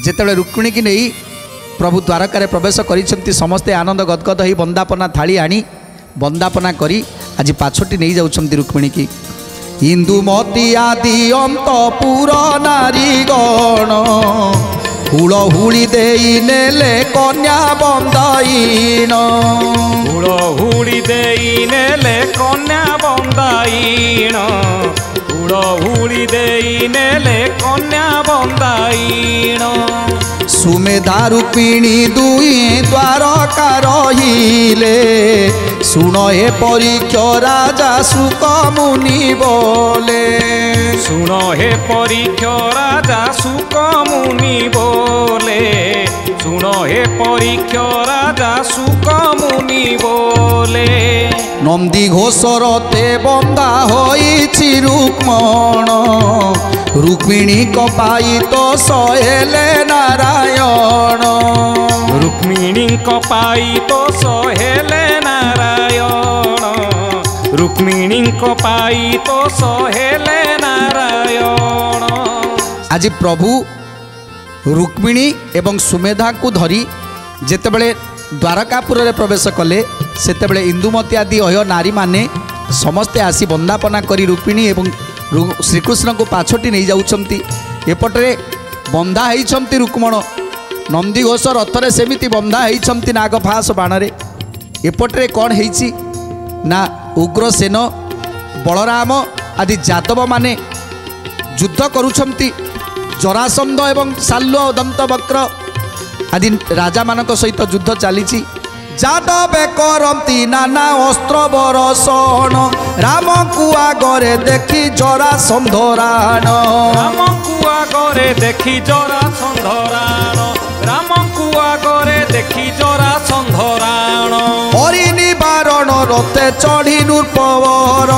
जेतेबेले रुक्मिणी की नहीं प्रभु द्वारकार प्रवेश करिसेंती समस्ते आनंद गदगद होई बंदापना थाली आनी बंदापना करी आज पाछोटी नहीं जाउछंती रुक्मिणी की। इंदुमती आदि अंतपुर नारी गण हुलहुली देई नेले कन्या बंदाईन हुलहुली देई नेले कन्या बंदाईन हुलहुली देई नेले कन्या बंदाईन। सुमेधा रुक्मिणी दुई द्वारका रहिले सुन हे परीक्ष राजा सुक मुनि बोले सुन हे परीक्ष राजा सुक मुनि बोले सुन हे परीक्ष राजा सुक मुनि बोले। नंदी घोषरते बंदा होइछि रुक्मण रुक्मिणी कपाई तो सहेले नारायण रुक्मिणी कपाई तो सहेले नारायण रुक्मिणी कपाई तो सहेले नारायण। आज प्रभु रुक्मिणी एवं सुमेधा को धरी जेतेबेले द्वारकापुर रे प्रवेश कले सेतेबेले इंदुमती आदि अय नारी माने समस्ते आसी वंदापना करी रुक्मिणी एवं श्रीकृष्ण को पाछोटी नहीं जाउछंती। एपटरे बंधा होइछंती रुक्मण नंदीघोष रथरे सेमिति बंधा होइछंती नागफास बाणरे। एपटरे कौन होइछि ना उग्रसेन बलराम आदि जादव माने युद्ध करुछंती जरासंध एवं शाल्व दंतवक्र आदि राजा मानक सहित युद्ध चली जादवे करती नाना अस्त्र बरसण राम को आगरे देखी जरासंध राण राम को आगरे देखी जरासंध राण राम को आगरे देखी जरासंध राण। परिनिवारण रते चढ़ी नूर्पवर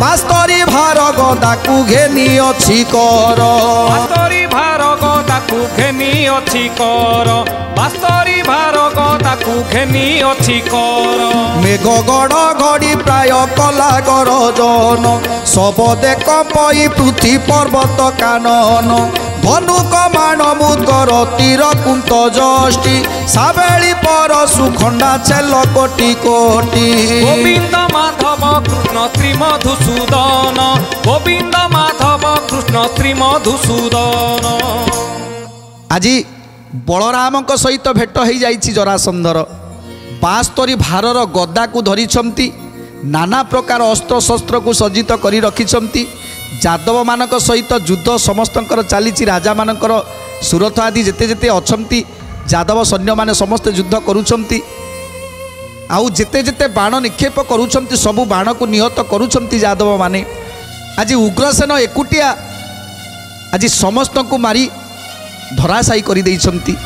पास्तरी भार गदाकू घेनी अछि कर पास्तरी भार गदाकू घेनी अछि कर पास्तरी भार गदाकू घेनी अछि कर। मेघ गड़ घड़ी प्राय कला गरजन सब देख पई पृथ्वी पर्वत कानन धनुक मान मुदगर तीर कुंत जष्टि साबेली पर सुखंडा चेल कोटि कोटि। गोविंद माधव कृष्ण श्री मधुसूदन गोविंद माधव कृष्ण श्री मधुसूदन। आज बलराम सहित भेट हो जाइछि जरासंधर 72 भारर गदा को धरिछंती नाना प्रकार अस्त्र शस्त्र को सज्जित करी रखिछंती जादव मानक सहित युद्ध समस्तंकर चली राजा मानकर सुरथ आदि जेते जेते अछंती जादव सैन्य माने समस्त युद्ध करुछंती आउ जेते जेते बाण निक्षेप करुछंती सबु बाण को निहत करुछंती जादव माने। आज उग्रसेन एकुटिया आज समस्त को मारी धराशायी कर देइछंती।